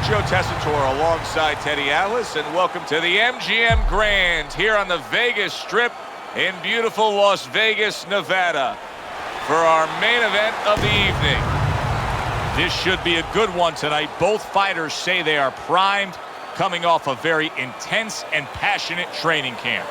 Joe Tessitore alongside Teddy Atlas, and welcome to the MGM Grand here on the Vegas Strip in beautiful Las Vegas, Nevada, for our main event of the evening. This should be a good one tonight. Both fighters say they are primed, coming off a very intense and passionate training camp.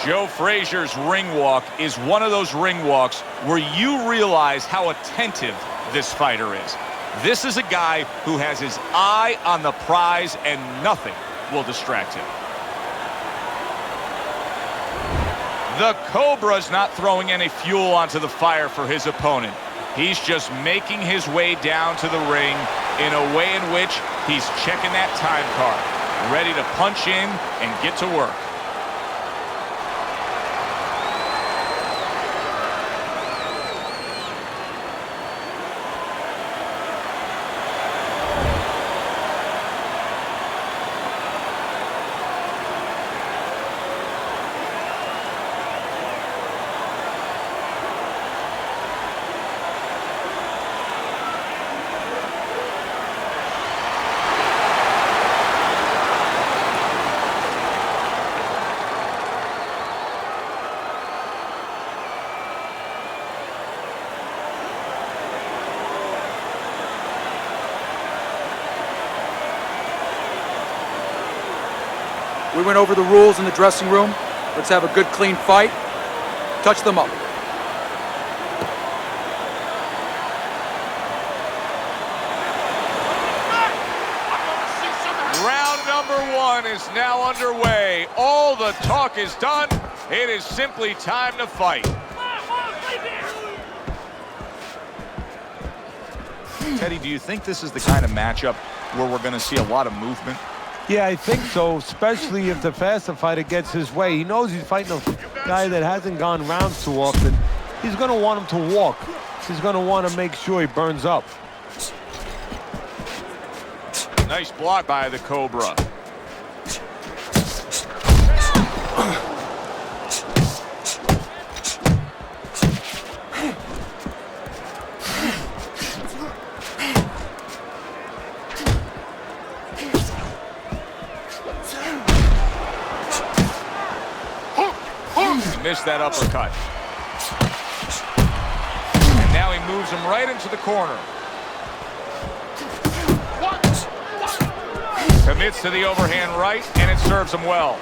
Joe Frazier's ring walk is one of those ring walks where you realize how attentive this fighter is. This is a guy who has his eye on the prize and nothing will distract him. The Cobra's not throwing any fuel onto the fire for his opponent. He's just making his way down to the ring in a way in which he's checking that time card, ready to punch in and get to work. We went over the rules in the dressing room. Let's have a good, clean fight. Touch them up. Round number one is now underway. All the talk is done. It is simply time to fight. Teddy, do you think this is the kind of matchup where we're going to see a lot of movement? Yeah, I think so, especially if the faster fighter gets his way. He knows he's fighting a guy that hasn't gone rounds too often. He's going to want him to walk. He's going to want to make sure he burns up. Nice block by the Cobra. Missed that uppercut. And now he moves him right into the corner. Commits to the overhand right, and it serves him well.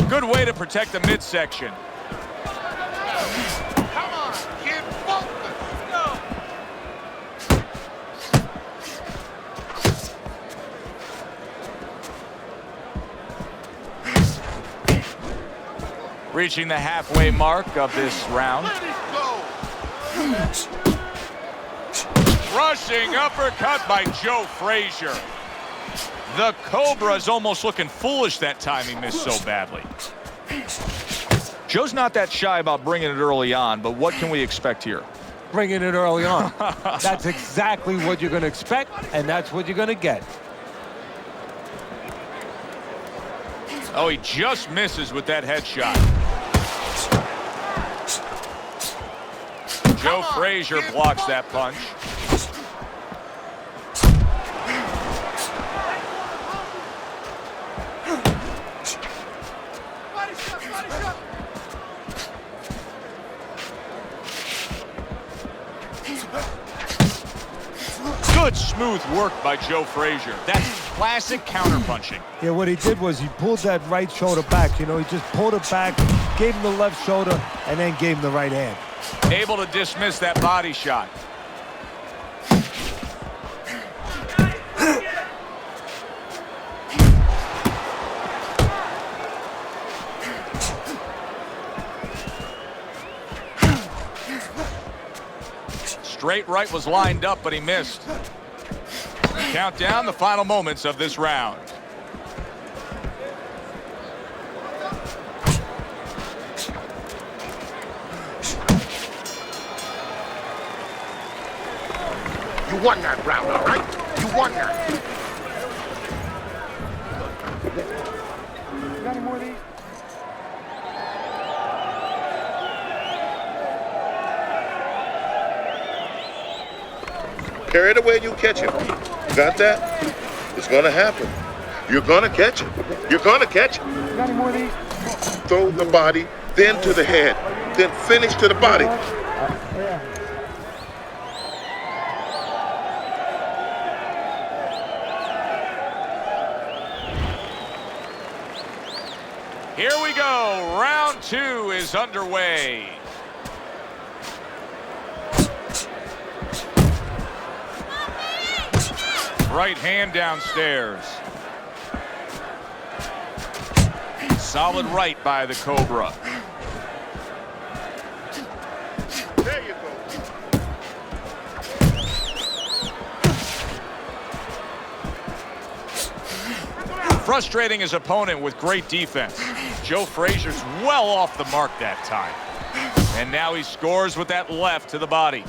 Good way to protect the midsection. Reaching the halfway mark of this round. Rushing uppercut by Joe Frazier. The Cobra's almost looking foolish that time he missed so badly. Joe's not that shy about bringing it early on, but what can we expect here? Bringing it early on. That's exactly what you're going to expect, and that's what you're going to get. Oh, he just misses with that headshot. Joe Frazier blocks that punch. Good smooth work by Joe Frazier. That's classic counterpunching. Yeah, what he did was he pulled that right shoulder back. You know, he just pulled it back, gave him the left shoulder, and then gave him the right hand. Able to dismiss that body shot. Straight right was lined up, but he missed. Count down the final moments of this round. You won that round, all right? You won that. You got any more of these? Carry it away and you catch him. Got that? It's gonna happen. You're gonna catch him. You're gonna catch him. You got any more of these? Throw the body, then to the head, then finish to the body. Here we go. Round 2 is underway. Right hand downstairs. Solid right by the Cobra. There you go. Frustrating his opponent with great defense. Joe Frazier's well off the mark that time. And now he scores with that left to the body.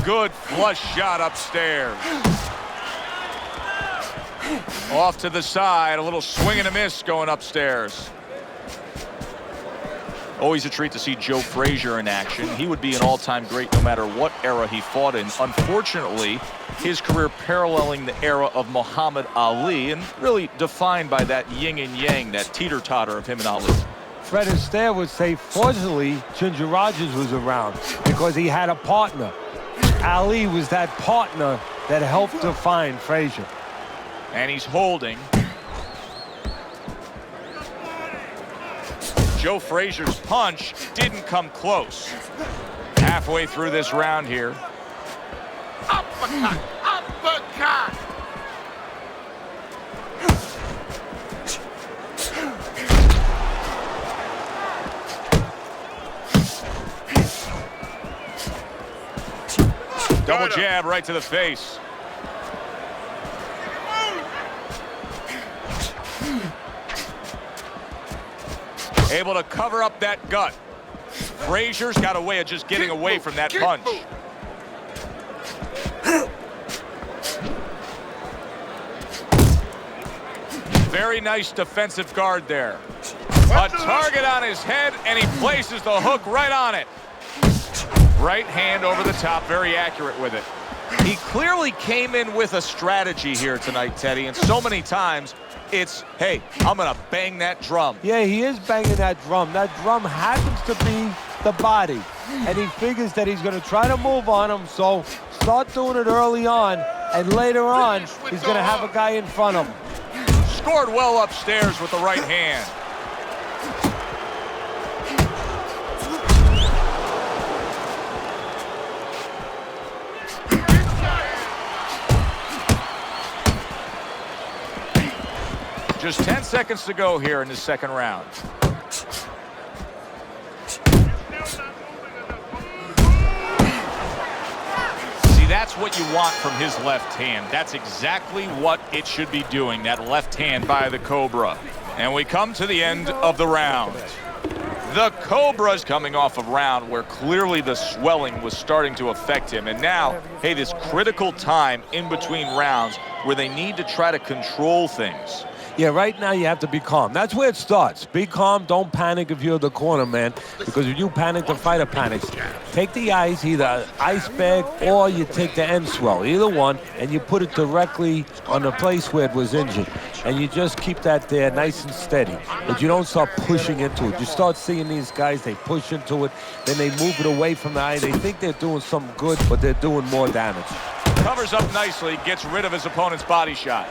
Good flush shot upstairs. Off to the side, a little swing and a miss going upstairs. Always a treat to see Joe Frazier in action. He would be an all-time great no matter what era he fought in. Unfortunately, his career paralleling the era of Muhammad Ali and really defined by that yin and yang, that teeter-totter of him and Ali. Fred Astaire would say, fortunately, Ginger Rogers was around because he had a partner. Ali was that partner that helped define Frazier. And he's holding. Joe Frazier's punch didn't come close. Halfway through this round here. Uppercut! Uppercut! Double jab right to the face. Able to cover up that gut. Frazier's got a way of just getting away from that punch. Very nice defensive guard there. A target on his head, and he places the hook right on it. Right hand over the top, very accurate with it. He clearly came in with a strategy here tonight, Teddy, and so many times it's, hey, I'm going to bang that drum. Yeah, he is banging that drum. That drum happens to be the body. And he figures that he's going to try to move on him, so start doing it early on, and later on, he's going to have a guy in front of him. Scored well upstairs with the right hand. Just 10 seconds to go here in the second round. See, that's what you want from his left hand. That's exactly what it should be doing, that left hand by the Cobra. And we come to the end of the round. The Cobra's coming off a round where clearly the swelling was starting to affect him. And now, hey, this critical time in between rounds where they need to try to control things. Yeah, right now you have to be calm. That's where it starts. Be calm. Don't panic if you're the corner, man. Because if you panic, the fighter panics. Take the ice, either ice bag or you take the end swell, either one, and you put it directly on the place where it was injured. And you just keep that there nice and steady. But you don't start pushing into it. You start seeing these guys, they push into it, then they move it away from the eye. They think they're doing something good, but they're doing more damage. Covers up nicely, gets rid of his opponent's body shot.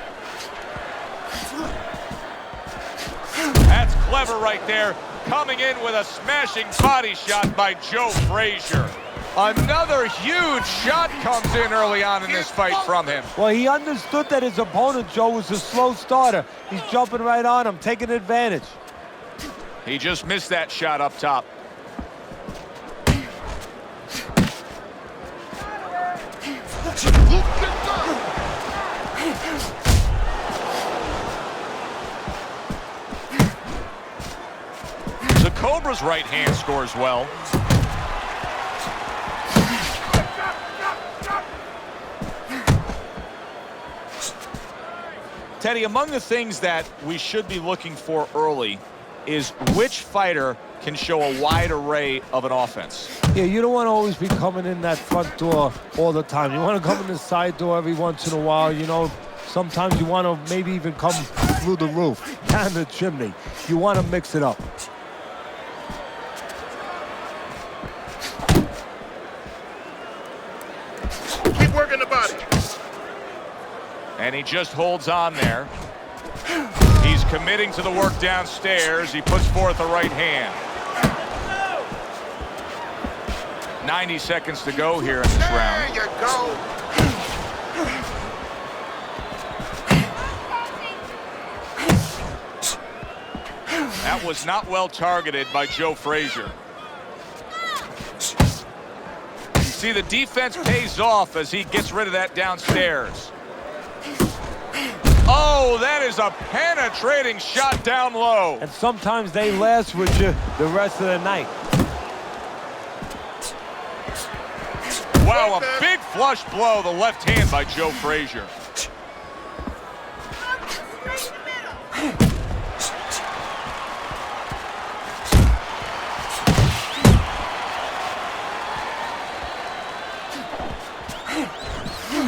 That's clever right there. Coming in with a smashing body shot by Joe Frazier. Another huge shot comes in early on in this fight from him. Well, he understood that his opponent, Joe, was a slow starter. He's jumping right on him, taking advantage. He just missed that shot up top. The Cobra's right hand scores well. Teddy, among the things that we should be looking for early is which fighter can show a wide array of an offense. Yeah, you don't want to always be coming in that front door all the time. You want to come in the side door every once in a while. You know, sometimes you want to maybe even come through the roof, down the chimney. You want to mix it up. Keep working the body. And he just holds on there. He's committing to the work downstairs. He puts forth a right hand. 90 seconds to go here in this round. There you go. That was not well targeted by Joe Frazier. See, the defense pays off as he gets rid of that downstairs. Oh, that is a penetrating shot down low. And sometimes they last with you the rest of the night. Wow, a big flush blow, the left hand by Joe Frazier.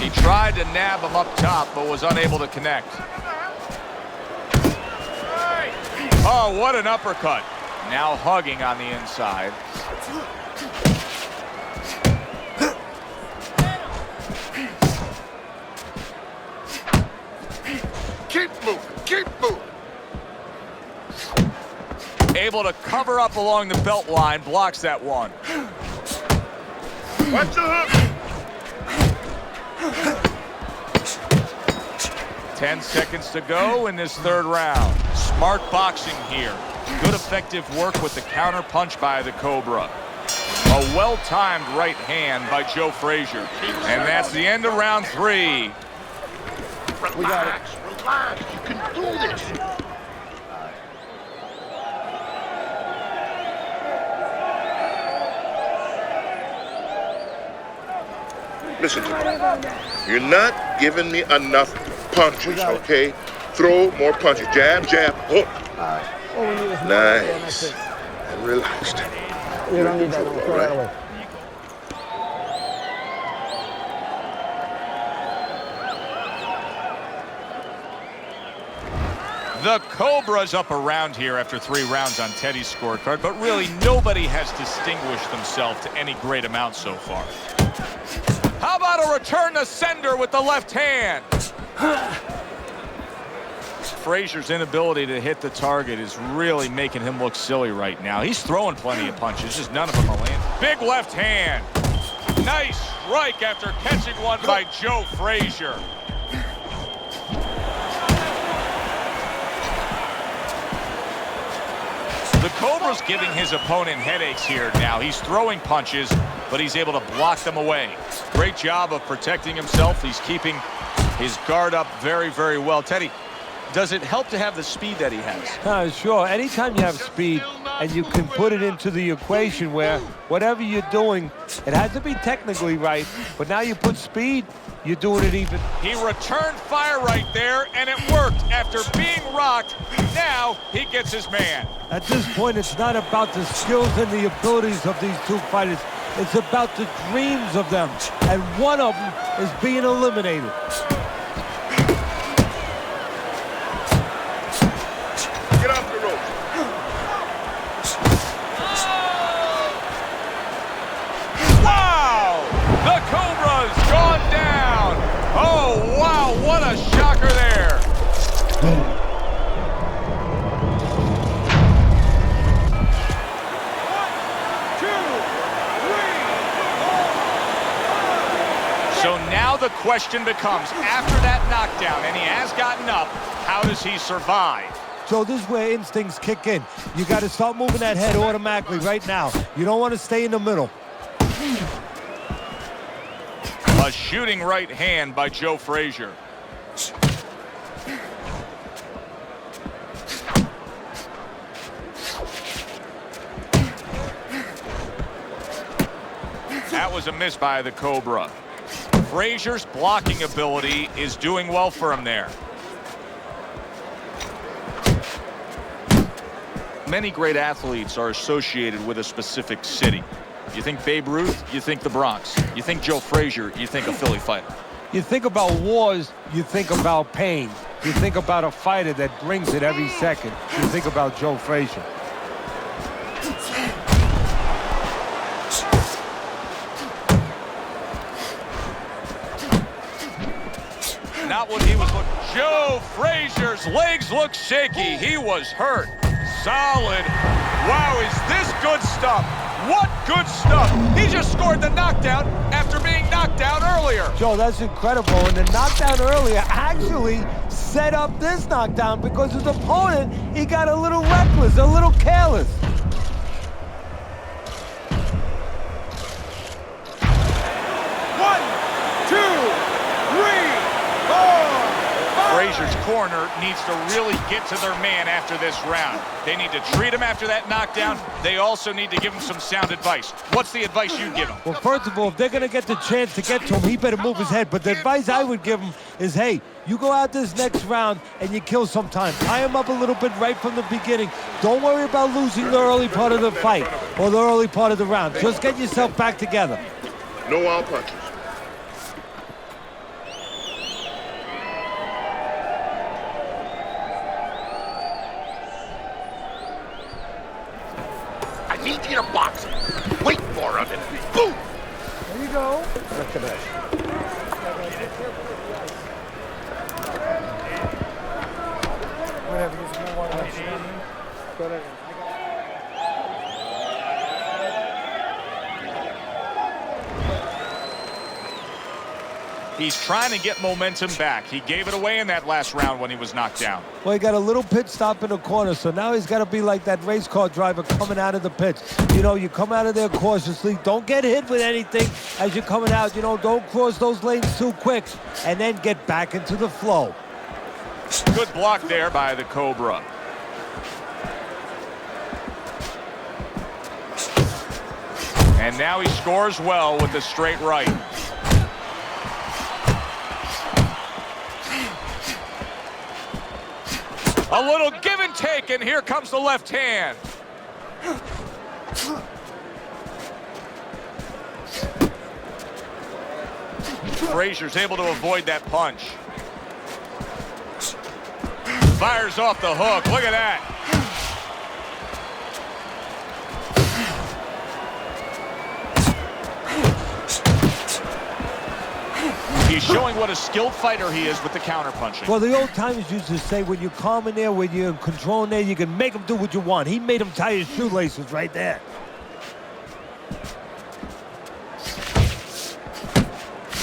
He tried to nab him up top, but was unable to connect. Oh, what an uppercut. Now hugging on the inside. Keep moving. Keep moving. Able to cover up along the belt line, blocks that one. Watch the hook. 10 seconds to go in this third round. Smart boxing here. Good effective work with the counter punch by the Cobra. A well-timed right hand by Joe Frazier. And that's the end of round 3. Relax, relax. You can do this. Listen to me. You're not giving me enough punches, okay? Throw more punches. Jab, jab, hook. Nice. And relaxed. You don't need that one. Throw that away. The Cobra's up around here after 3 rounds on Teddy's scorecard, but really nobody has distinguished themselves to any great amount so far. How about a return to sender with the left hand? Frazier's inability to hit the target is really making him look silly right now. He's throwing plenty of punches, just none of them are landing. Big left hand. Nice strike after catching one by Joe Frazier. The Cobra's giving his opponent headaches here now. He's throwing punches, but he's able to block them away. Great job of protecting himself. He's keeping his guard up very, very well. Teddy, does it help to have the speed that he has? Sure. Anytime you have speed and you can put it into the equation where whatever you're doing, it has to be technically right, but now you put speed, you're doing it even. He returned fire right there, and it worked. After being rocked, now he gets his man. At this point, it's not about the skills and the abilities of these two fighters. It's about the dreams of them, and one of them is being eliminated. Get off the rope. Wow! The Cobra's gone down. Oh, wow, what a shocker there. So now the question becomes, after that knockdown, and he has gotten up, how does he survive? So this is where instincts kick in. You got to start moving that head automatically right now. You don't want to stay in the middle. A shooting right hand by Joe Frazier. That was a miss by the Cobra. Frazier's blocking ability is doing well for him there. Many great athletes are associated with a specific city. You think Babe Ruth, you think the Bronx. You think Joe Frazier, you think a Philly fighter. You think about wars, you think about pain. You think about a fighter that brings it every second. You think about Joe Frazier. Not what he was looking. Joe Frazier's legs look shaky. He was hurt. Solid. Wow, is this good stuff? What good stuff. He just scored the knockdown after being knocked down earlier. Joe, that's incredible. And the knockdown earlier actually set up this knockdown because his opponent, he got a little reckless, a little careless. Frazier's corner needs to really get to their man after this round. They need to treat him after that knockdown. They also need to give him some sound advice. What's the advice you'd give him? Well, first of all, if they're going to get the chance to get to him, he better move his head. But the advice I would give him is, hey, you go out this next round and you kill some time. Tie him up a little bit right from the beginning. Don't worry about losing the early part of the fight or the early part of the round. Just get yourself back together. No wild punches. I need you to box him. Wait for him and boom! There you go. Look at this. Whatever, use more water. Whatever. He's trying to get momentum back. He gave it away in that last round when he was knocked down. Well, he got a little pit stop in the corner, so now he's got to be like that race car driver coming out of the pits. You know, you come out of there cautiously. Don't get hit with anything as you're coming out. You know, don't cross those lanes too quick, and then get back into the flow. Good block there by the Cobra. And now he scores well with the straight right. A little give and take, and here comes the left hand. Frazier's able to avoid that punch. Fires off the hook. Look at that. He's showing what a skilled fighter he is with the counterpunching. Well, the old timers used to say when you're calm in there, when you're in control in there, you can make him do what you want. He made him tie his shoelaces right there.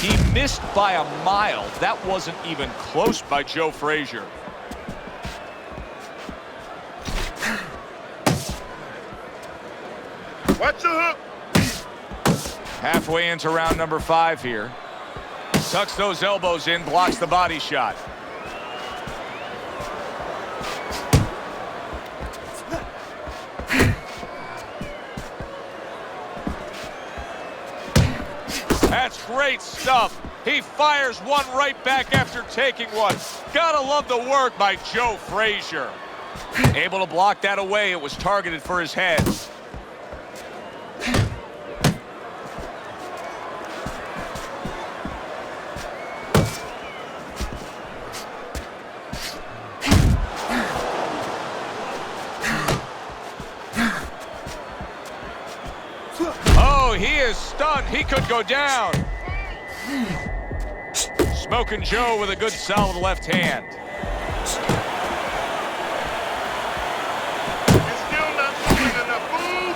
He missed by a mile. That wasn't even close by Joe Frazier. Watch the hook. Halfway into round number 5 here. Tucks those elbows in, blocks the body shot. That's great stuff. He fires one right back after taking one. Gotta love the work by Joe Frazier. Able to block that away. It was targeted for his head. He is stunned. He could go down. Smoking Joe with a good solid left hand. It's still not moving enough. Boom,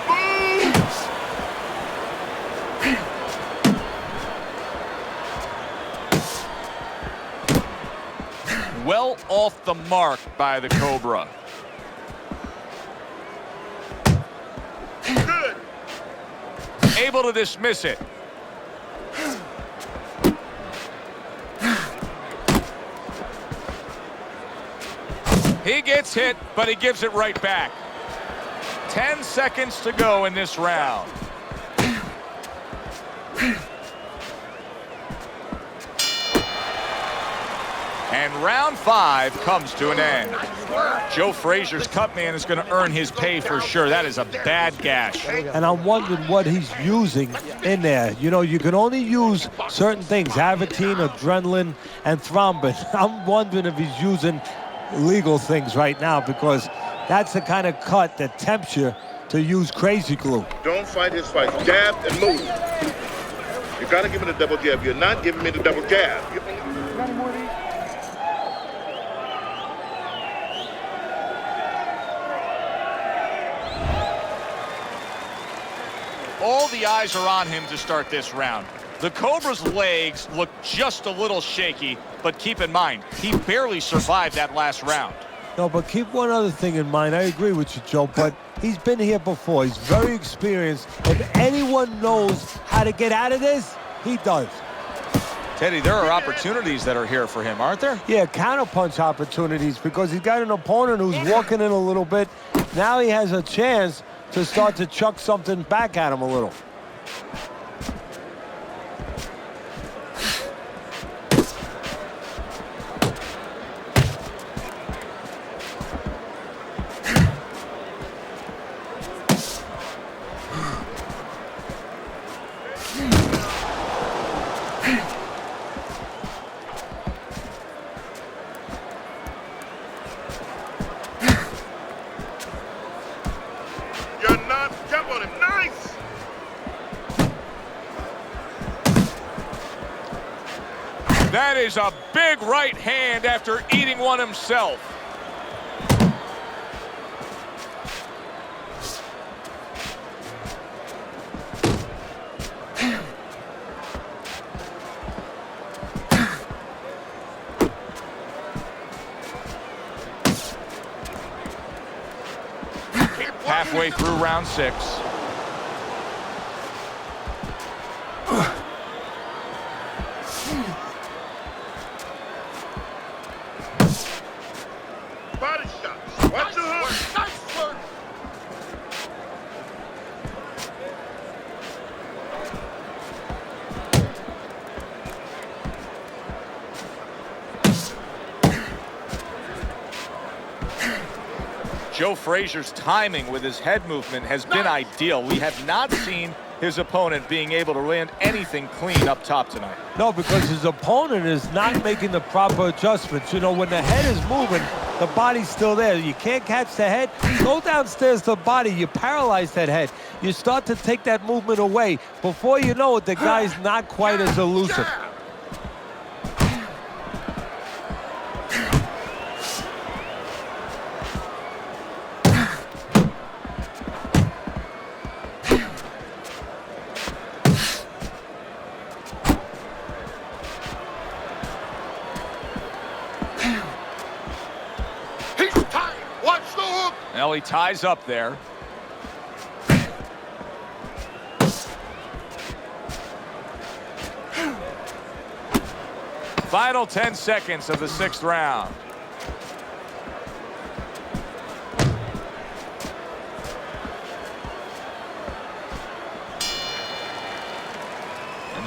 boom. Well off the mark by the Cobra. Good. Able to dismiss it. He gets hit, but he gives it right back. 10 seconds to go in this round. And round 5 comes to an end. Joe Frazier's cut man is going to earn his pay for sure. That is a bad gash. And I'm wondering what he's using in there. You know, you can only use certain things, Avitine, adrenaline, and thrombin. I'm wondering if he's using legal things right now, because that's the kind of cut that tempts you to use crazy glue. Don't fight his fight. Jab and move. You got to give me the double jab. You're not giving me the double jab. Got any more of these? All the eyes are on him to start this round. The Cobra's legs look just a little shaky, but keep in mind, he barely survived that last round. No, but keep one other thing in mind. I agree with you, Joe, but he's been here before. He's very experienced. If anyone knows how to get out of this, he does. Teddy, there are opportunities that are here for him, aren't there? Yeah, counterpunch opportunities, because he's got an opponent who's walking in a little bit. Now he has a chance to start to chuck something back at him a little. That is a big right hand after eating one himself. Halfway through round 6. Body shots. Watch the hook. Nice work. Joe Frazier's timing with his head movement has been ideal. We have not seen his opponent being able to land anything clean up top tonight. No, because his opponent is not making the proper adjustments. You know, when the head is moving, the body's still there. You can't catch the head. Go downstairs to the body. You paralyze that head. You start to take that movement away. Before you know it, the guy's not quite as elusive. Well, he ties up there. Final 10 seconds of the 6th round.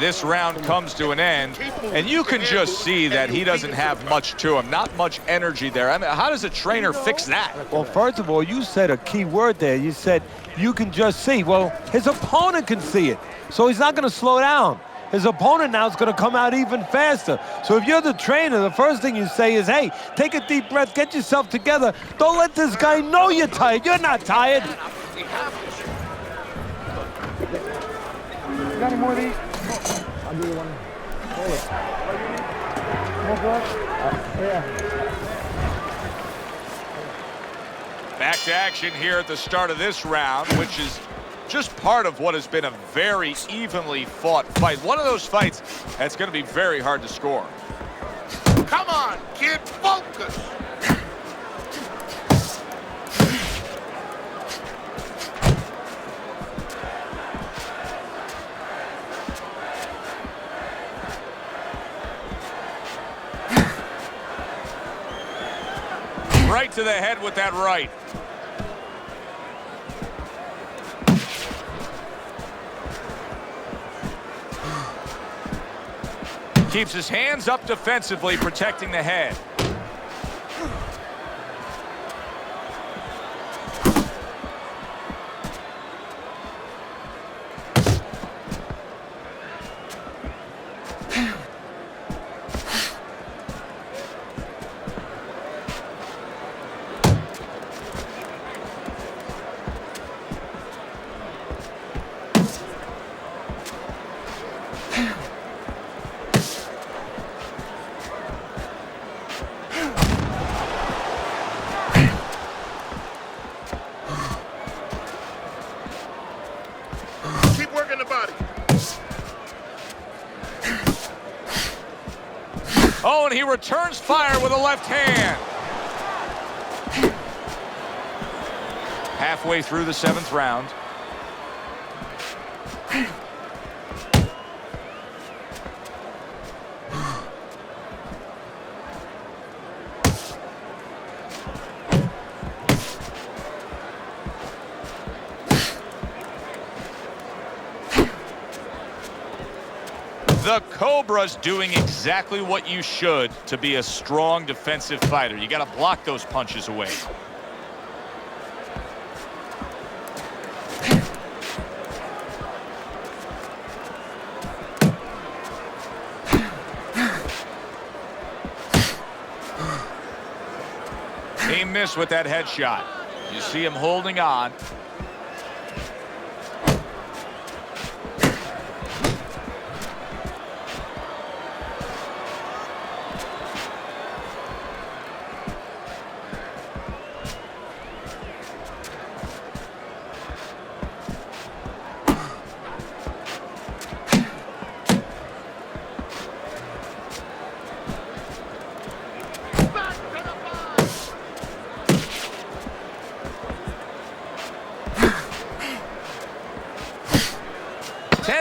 This round comes to an end, and you can just see that he doesn't have much to him, not much energy there. I mean, how does a trainer fix that? Well, first of all, you said a key word there. You said you can just see. Well, his opponent can see it, so he's not going to slow down. His opponent now is going to come out even faster. So if you're the trainer, the first thing you say is, hey, take a deep breath, get yourself together. Don't let this guy know you're tired. You're not tired. You got any more of these? I'll give you one. Hold it. More blood? Yeah. Back to action here at the start of this round, which is just part of what has been a very evenly fought fight. One of those fights that's going to be very hard to score. Come on, kid, focus. Right to the head with that right. Keeps his hands up defensively, protecting the head. Keep working the body. Oh, and he returns fire with a left hand. Halfway through the 7th round. The Cobra's doing exactly what you should to be a strong defensive fighter. You got to block those punches away. He missed with that headshot. You see him holding on.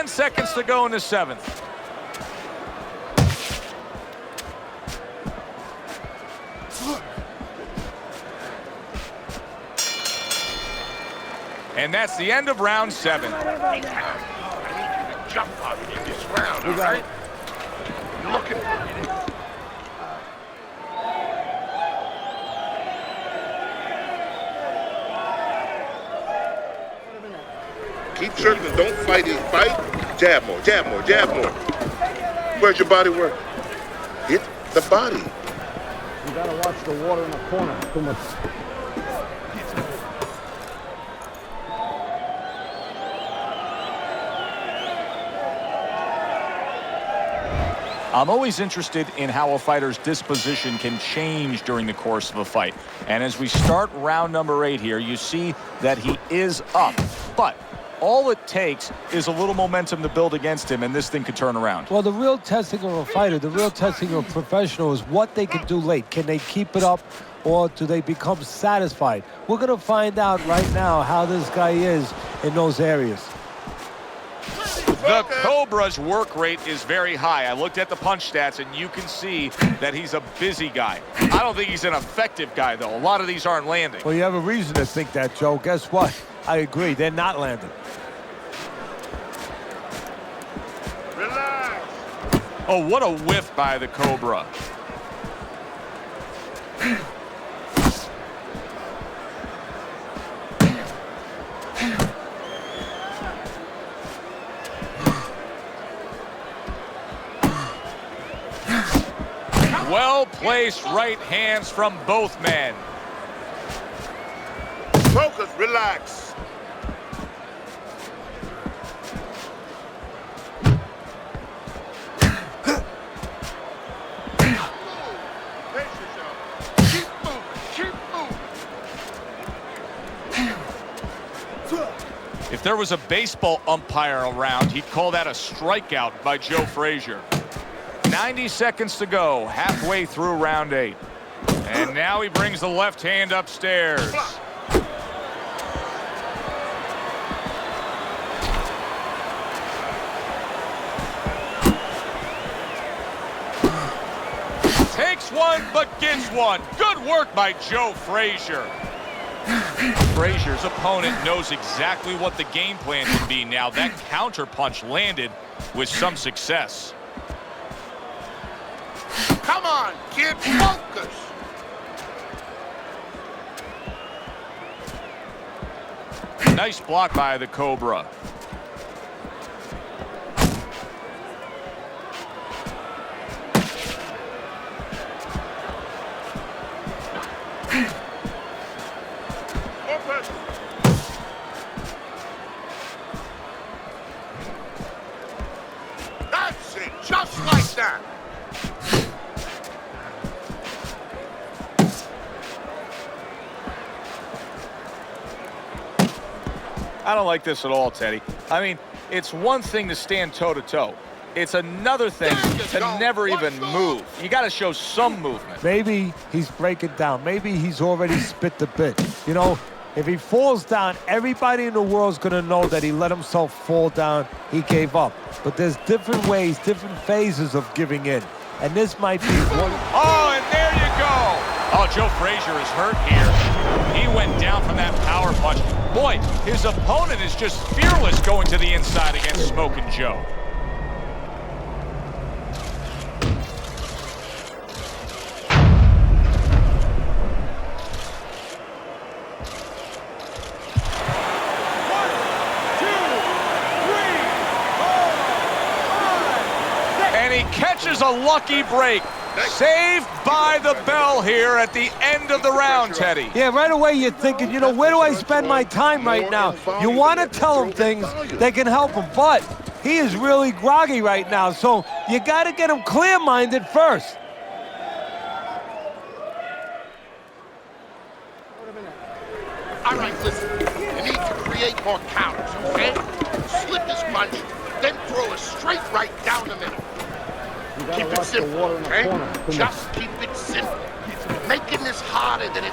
Seconds to go in the 7th. And that's the end of round 7. I need you to jump on me in this round, all right? You're looking at me. Keep circling. Don't fight it. Fight. Jab more, jab more, jab more. Where's your body work? Hit the body. You gotta watch the water in the corner. Too much. I'm always interested in how a fighter's disposition can change during the course of a fight. And as we start round number 8 here, you see that he is up. But all it takes is a little momentum to build against him, and this thing could turn around. Well, the real testing of a fighter, the real testing of a professional is what they can do late. Can they keep it up, or do they become satisfied? We're going to find out right now how this guy is in those areas. The Cobra's work rate is very high. I looked at the punch stats, and you can see that he's a busy guy. I don't think he's an effective guy, though. A lot of these aren't landing. Well, you have a reason to think that, Joe. Guess what? I agree. They're not landing. Relax. Oh, what a whiff by the Cobra. Well-placed right hands from both men. Focus, relax. Pace yourself. Keep moving, keep moving. If there was a baseball umpire around, he'd call that a strikeout by Joe Frazier. 90 seconds to go, halfway through round 8. And now he brings the left hand upstairs. Takes one, but gets one. Good work by Joe Frazier. Frazier's opponent knows exactly what the game plan can be now. That counter punch landed with some success. Come on, kid, focus. Nice block by the Cobra. Open. That's it, just like that. I don't like this at all, Teddy. I mean, it's one thing to stand toe-to-toe. It's another thing to never even move. You got to show some movement. Maybe he's breaking down. Maybe he's already spit the bit. You know, if he falls down, everybody in the world's going to know that he let himself fall down. He gave up. But there's different ways, different phases of giving in. And this might be one. Oh, and there you go. Oh, Joe Frazier is hurt here. He went down from that power punch. Boy, his opponent is just fearless going to the inside against Smokin' Joe. Catches a lucky break. Saved by the bell here at the end of the round, Teddy. Yeah, right away you're thinking, you know, where do I spend my time right now? You want to tell him things that can help him, but he is really groggy right now, so you got to get him clear-minded first. All right, listen. You need to create more counters, okay? Slip his punch, then throw a straight right down the middle. Keep it simple, okay? Just keep it simple. Making this harder than it...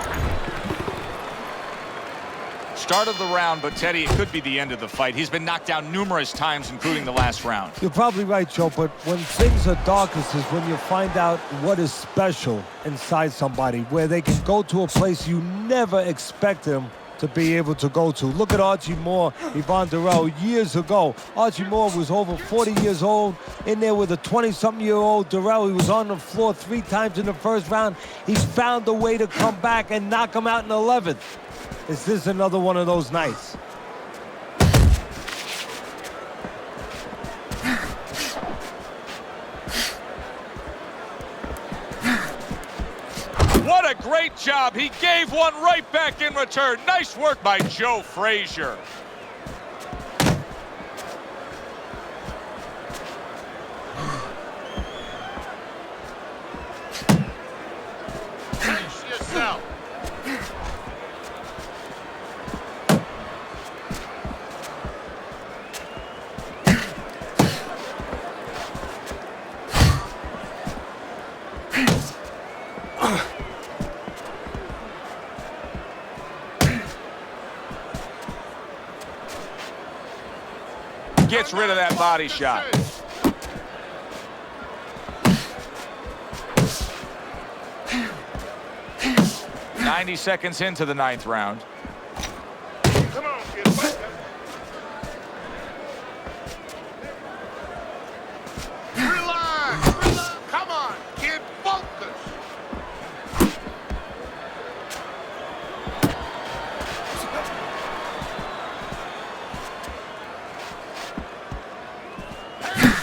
Start of the round, but Teddy, it could be the end of the fight. He's been knocked down numerous times, including the last round. You're probably right, Joe, but when things are darkest is when you find out what is special inside somebody, where they can go to a place you never expect them to be able to go to. Look at Archie Moore, Yvonne Durrell, years ago. Archie Moore was over 40 years old, in there with a 20-something-year-old Durrell. He was on the floor 3 times in the first round. He found a way to come back and knock him out in the 11th. Is this another one of those nights? What a great job. He gave one right back in return. Nice work by Joe Frazier. Brace yourself. Gets rid of that body shot. "90 seconds into the 9th round. Come on, kid. Relax. Relax. Come on, kid. Focus.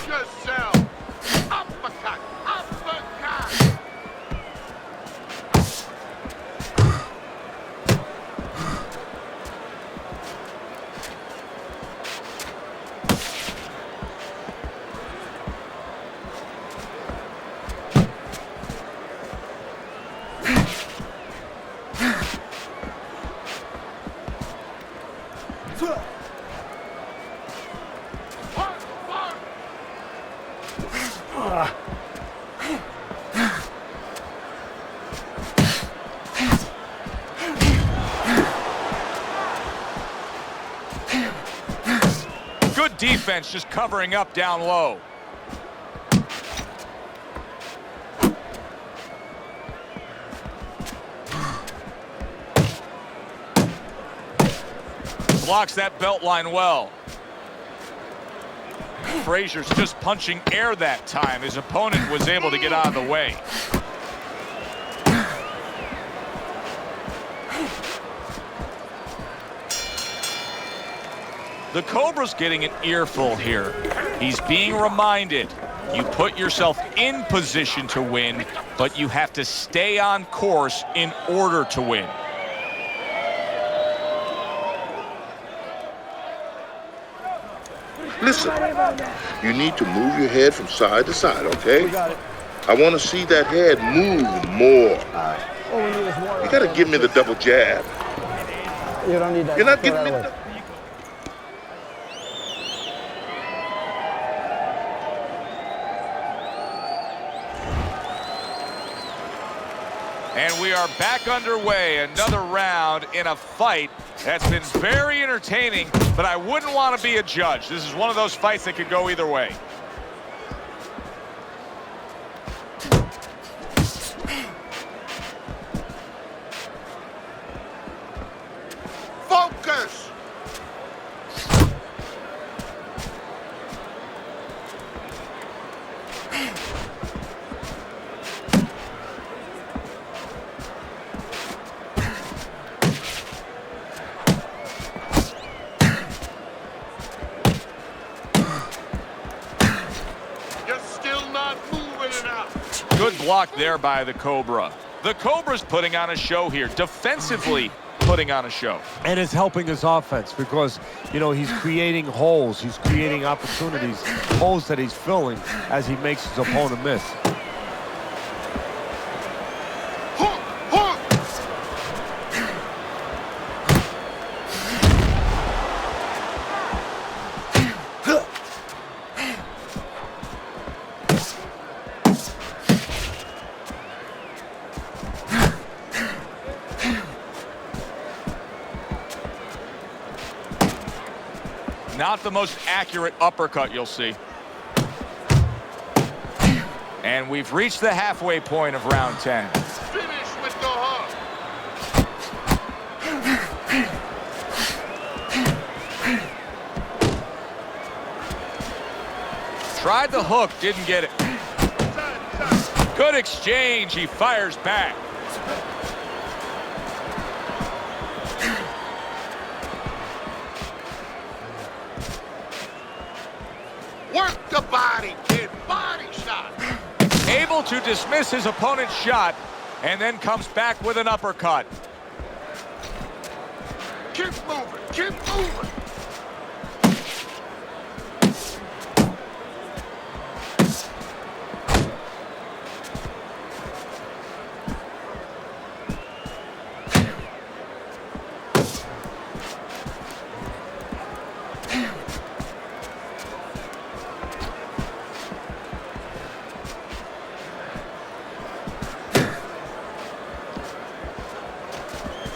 Yourself. Uppercut. Uppercut. Good defense, just covering up down low. Blocks that belt line well. Frazier's just punching air that time. His opponent was able to get out of the way. The Cobra's getting an earful here. He's being reminded, you put yourself in position to win, but you have to stay on course in order to win. Listen, you need to move your head from side to side, okay? I want to see that head move more. You got to give me the double jab. You don't need that. You're not giving me the... And we are back underway, another round in a fight that's been very entertaining, but I wouldn't want to be a judge. This is one of those fights that could go either way. Focus! Good block there by the Cobra. The Cobra's putting on a show here, defensively putting on a show. And it's helping his offense because, you know, he's creating holes. He's creating opportunities, holes that he's filling as he makes his opponent miss. Not the most accurate uppercut you'll see. And we've reached the halfway point of round 10. Finish with the hook. Tried the hook, didn't get it. Good exchange, he fires back. Work the body, kid. Body shot. Able to dismiss his opponent's shot and then comes back with an uppercut. Keep moving. Keep moving.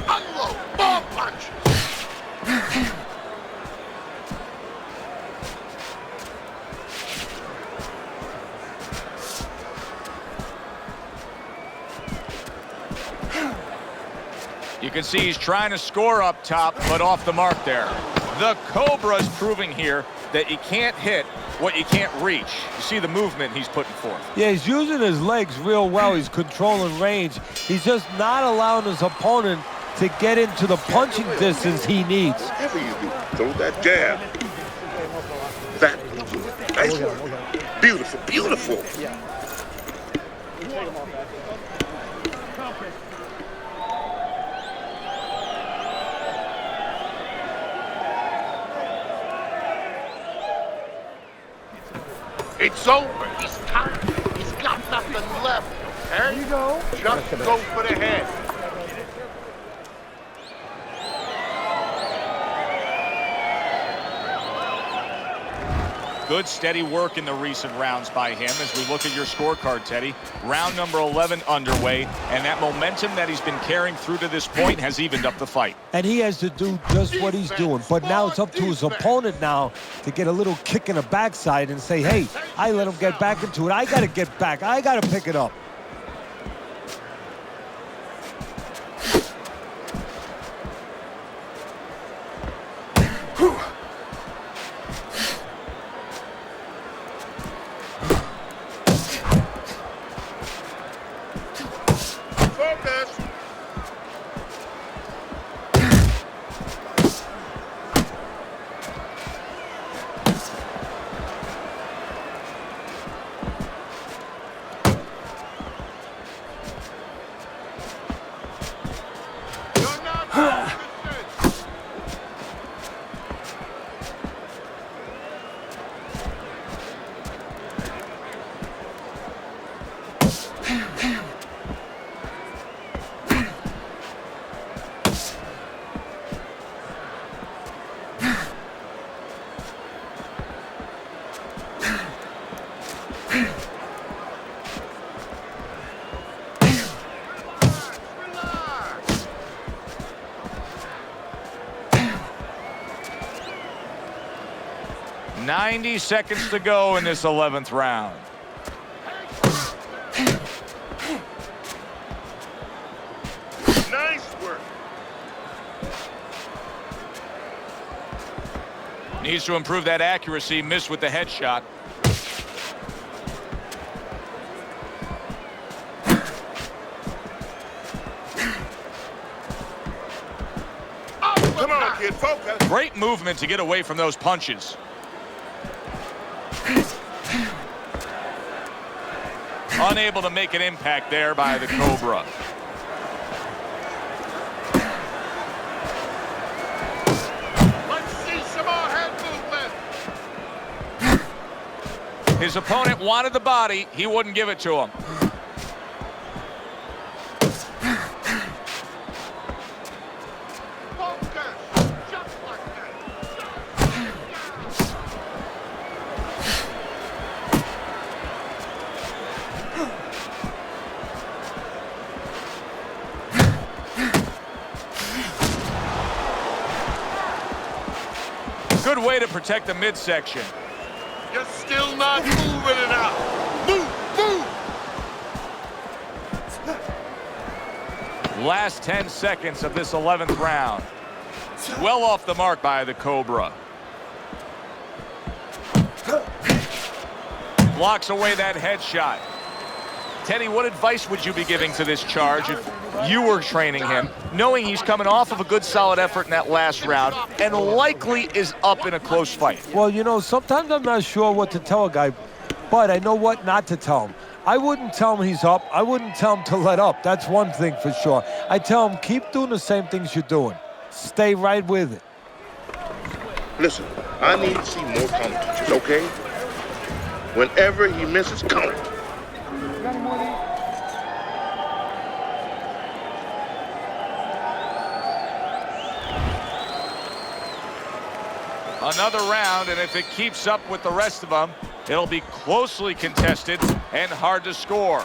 Unload. More punches. You can see he's trying to score up top, but off the mark there. The Cobra's proving here that you can't hit what you can't reach. You see the movement he's putting forth. Yeah, he's using his legs real well. He's controlling range. He's just not allowing his opponent to get into the punching distance he needs. Whatever you do, throw that jab. That. Nice work. Beautiful, beautiful. It's over. He's tired. He's got nothing left. Okay? You go. Just go for the head. Good steady work in the recent rounds by him as we look at your scorecard, Teddy. Round number 11 underway, and that momentum that he's been carrying through to this point has evened up the fight. And he has to do just what he's doing. But now it's up to his opponent now to get a little kick in the backside and say, hey, I let him get back into it. I got to get back. I got to pick it up. 90 seconds to go in this 11th round. Nice work. Needs to improve that accuracy. Missed with the headshot. Come on, kid, focus. Great movement to get away from those punches. Unable to make an impact there by the Cobra. Let's see some more head movement. His opponent wanted the body. He wouldn't give it to him. Focus. Just like that. Good way to protect the midsection. You're still not moving enough. Move, move. Last 10 seconds of this 11th round. Well off the mark by the Cobra. Blocks away that headshot. Teddy, what advice would you be giving to this charge if you were training him, knowing he's coming off of a good solid effort in that last round and likely is up in a close fight? Well, you know, sometimes I'm not sure what to tell a guy, but I know what not to tell him. I wouldn't tell him he's up. I wouldn't tell him to let up. That's one thing for sure. I tell him, keep doing the same things you're doing. Stay right with it. Listen, I need to see more counter punches, okay? Whenever he misses, count. You got any more of these? Another round, and if it keeps up with the rest of them, it'll be closely contested and hard to score.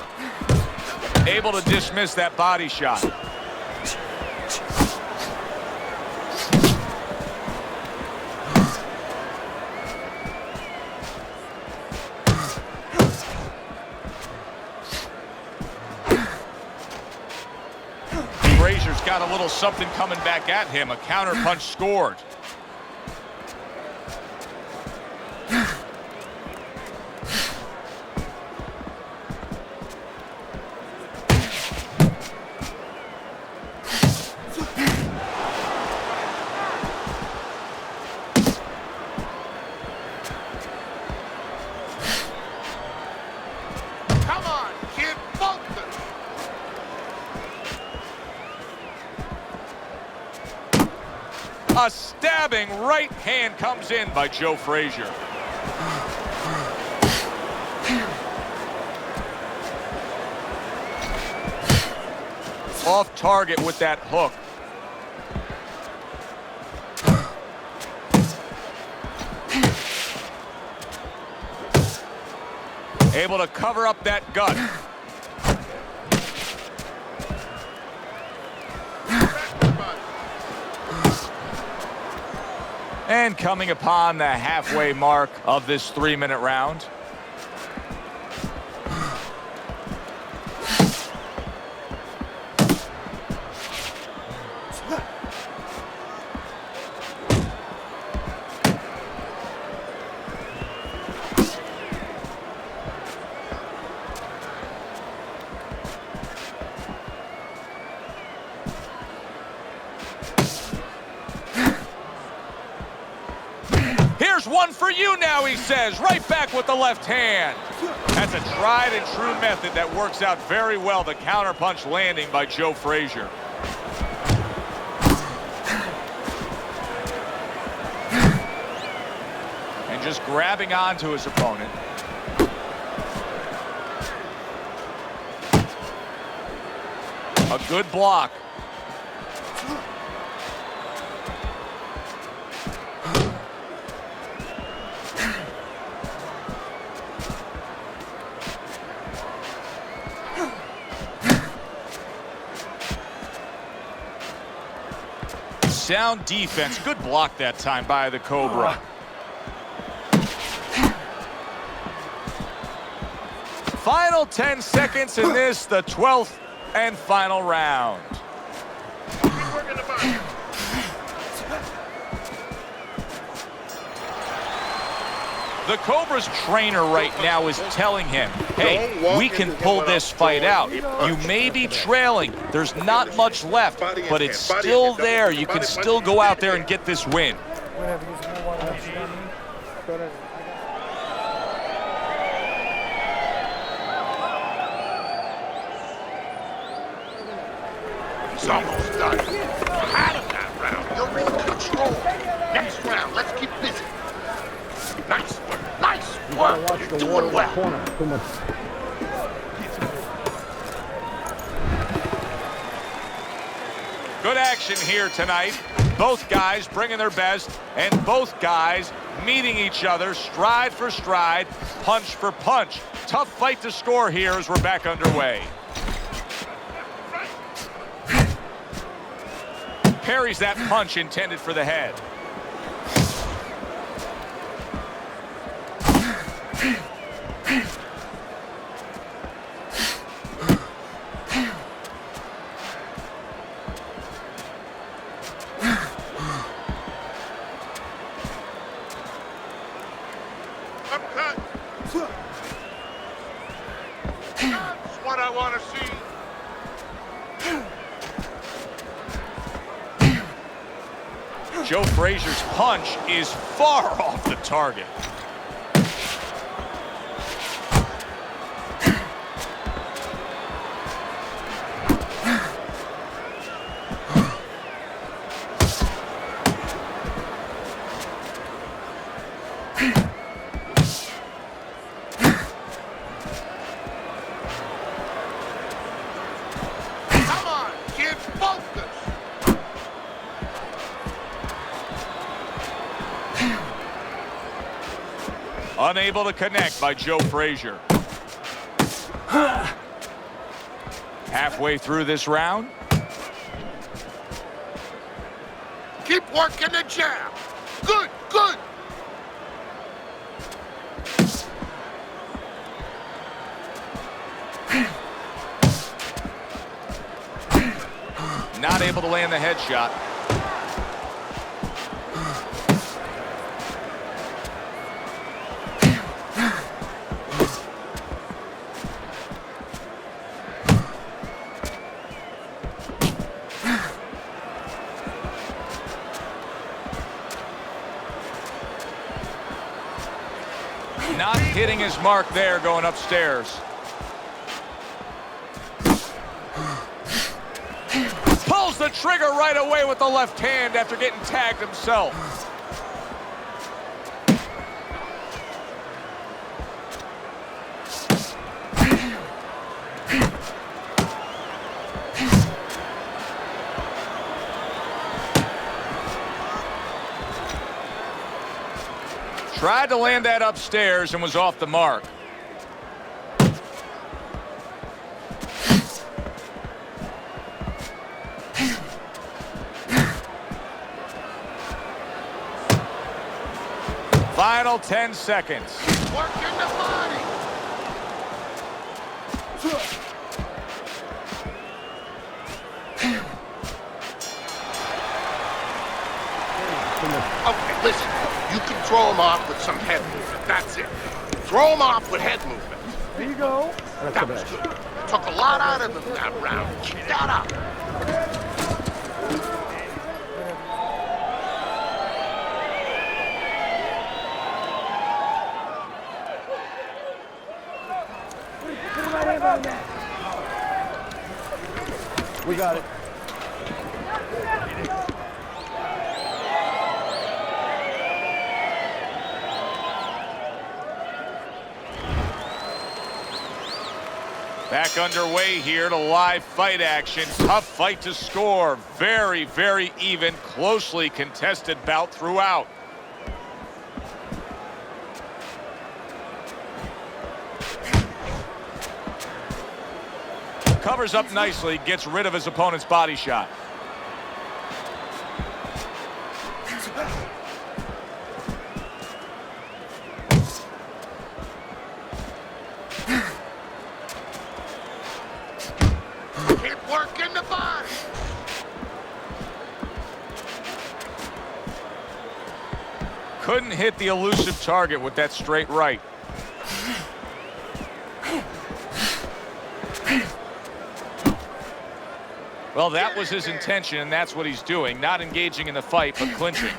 Able to dismiss that body shot. Frazier's got a little something coming back at him. A counter punch scored. Come on, kid, focus. A stabbing right hand comes in by Joe Frazier. Off target with that hook. Able to cover up that gut. And coming upon the halfway mark of this 3-minute round. Here's one for you now, he says, right back with the left hand. That's a tried and true method that works out very well, the counterpunch landing by Joe Frazier. And just grabbing onto his opponent. A good block. Sound defense. Good block that time by the Cobra. Final 10 seconds in this, the 12th and final round. The Cobra's trainer right now is telling him, hey, we can pull this fight out. You may be trailing. There's not much left, but it's still there. You can still go out there and get this win. He's almost done. Out of that round. You're in control. Next round, let's keep busy. Nice work. Nice work. You're doing well. Good action here tonight. Both guys bringing their best, and both guys meeting each other stride for stride, punch for punch. Tough fight to score here as we're back underway. Parries that punch intended for the head. Upcut. That's what I want to see. Joe Frazier's punch is far off the target. Come on, kid, focus. Unable to connect by Joe Frazier. Halfway through this round. Keep working the jab. Good, good. Not able to land the headshot. Not hitting his mark there going upstairs. Pulls the trigger right away with the left hand after getting tagged himself. Tried to land that upstairs and was off the mark. Final 10 seconds. Working the body. Okay, listen. You can throw him off with some head movement. That's it. Throw him off with head movement. There you go. That was good. Took a lot out of him that round. Keep that up. We got it. Back underway here to live fight action. Tough fight to score. Very, very even, closely contested bout throughout. Covers up nicely, gets rid of his opponent's body shot. couldn't hit the elusive target with that straight right. Well, that was his intention, and that's what he's doing. Not engaging in the fight, but clinching.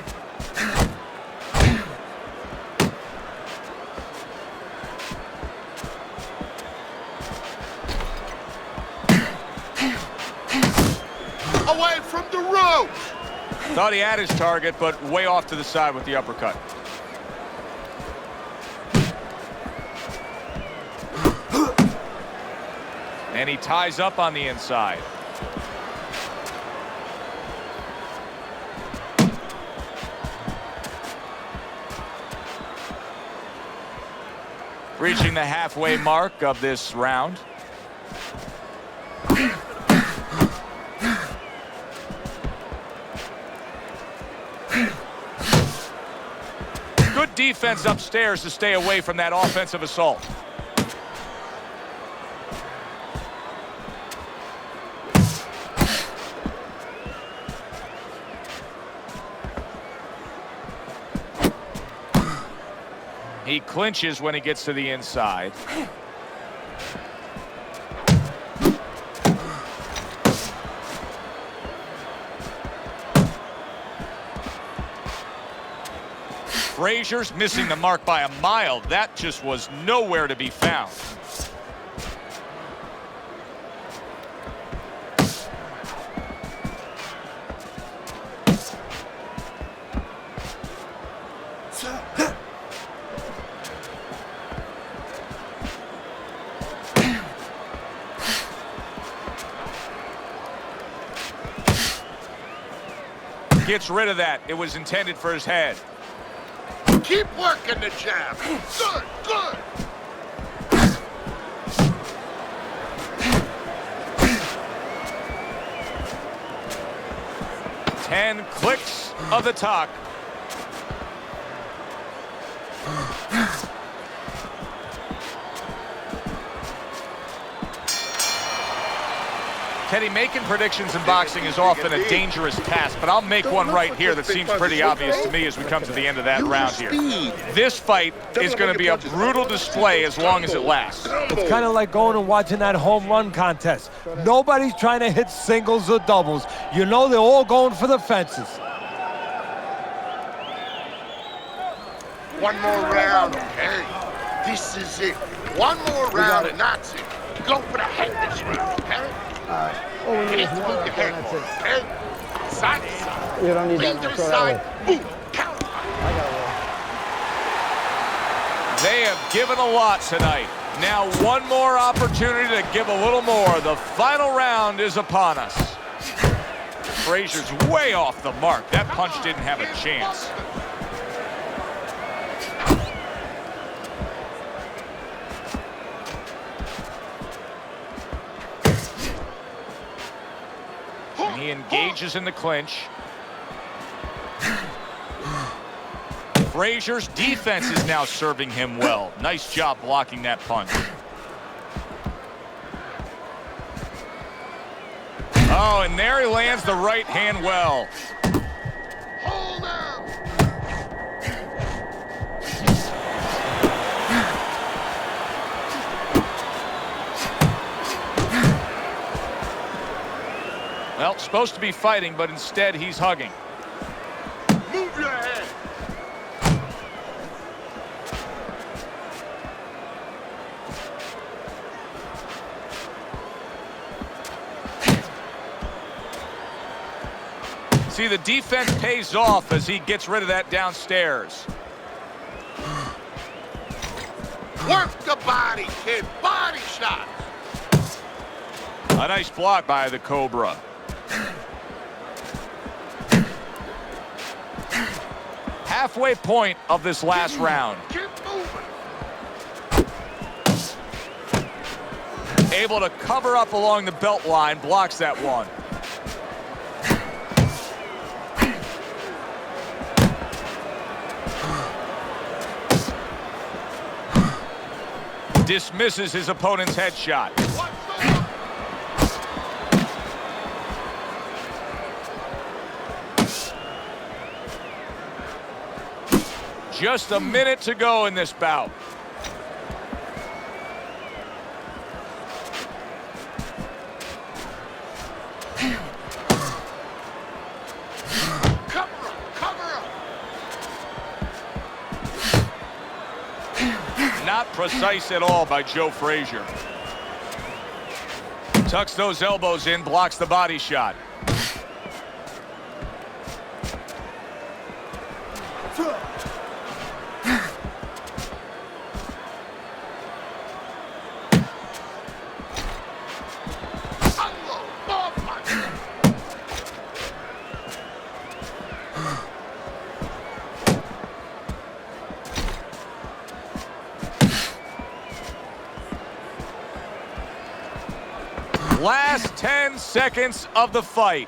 Away from the rope! Thought he had his target, but way off to the side with the uppercut. And he ties up on the inside. Reaching the halfway mark of this round. Good defense upstairs to stay away from that offensive assault. He clinches when he gets to the inside. Frazier's missing the mark by a mile. That just was nowhere to be found. Gets rid of that. It was intended for his head. Keep working the jab. Good, good. Ten clicks of the talk. Teddy, making predictions in boxing is often a dangerous task, but I'll make one right here that seems pretty obvious to me as we come to the end of that round here. This fight is going to be a brutal display as long as it lasts. It's kind of like going and watching that home run contest. Nobody's trying to hit singles or doubles. You know they're all going for the fences. One more round, okay? This is it. One more round and that's it. Go for the head this round, okay? Oh, we need Hit one with more, the head, that's it. okay? Side to side. You don't need Lean that to much. the side. Boom. Counter. I got it. They have given a lot tonight. Now one more opportunity to give a little more. The final round is upon us. Frazier's way off the mark. That punch didn't have a chance. And he engages in the clinch. Frazier's defense is now serving him well. Nice job blocking that punch. Oh, and there he lands the right hand well. Hold him. Well, supposed to be fighting, but instead he's hugging. Move your head. See, the defense pays off as he gets rid of that downstairs. Work the body, kid. Body shots. A nice block by the Cobra. Halfway point of this last round. Keep moving. Able to cover up along the belt line, blocks that one. Dismisses his opponent's headshot. Just a minute to go in this bout. Not precise at all by Joe Frazier. Tucks those elbows in, blocks the body shot. Last 10 seconds of the fight.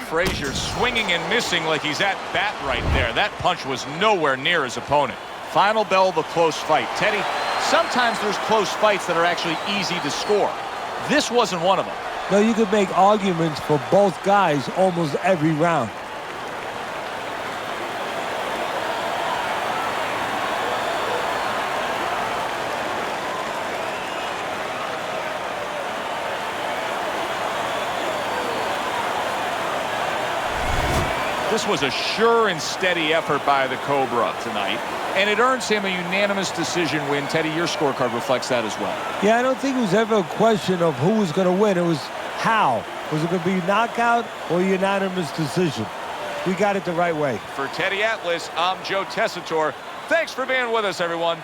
Frazier swinging and missing like he's at bat right there. That punch was nowhere near his opponent. Final bell of a close fight. Teddy, sometimes there's close fights that are actually easy to score. This wasn't one of them. No, you could make arguments for both guys almost every round. This was a sure and steady effort by the Cobra tonight, and it earns him a unanimous decision win. Teddy, your scorecard reflects that as well. Yeah, I don't think it was ever a question of who was going to win. It was how. Was it going to be knockout or unanimous decision? We got it the right way. For Teddy Atlas, I'm Joe Tessitore. Thanks for being with us, everyone.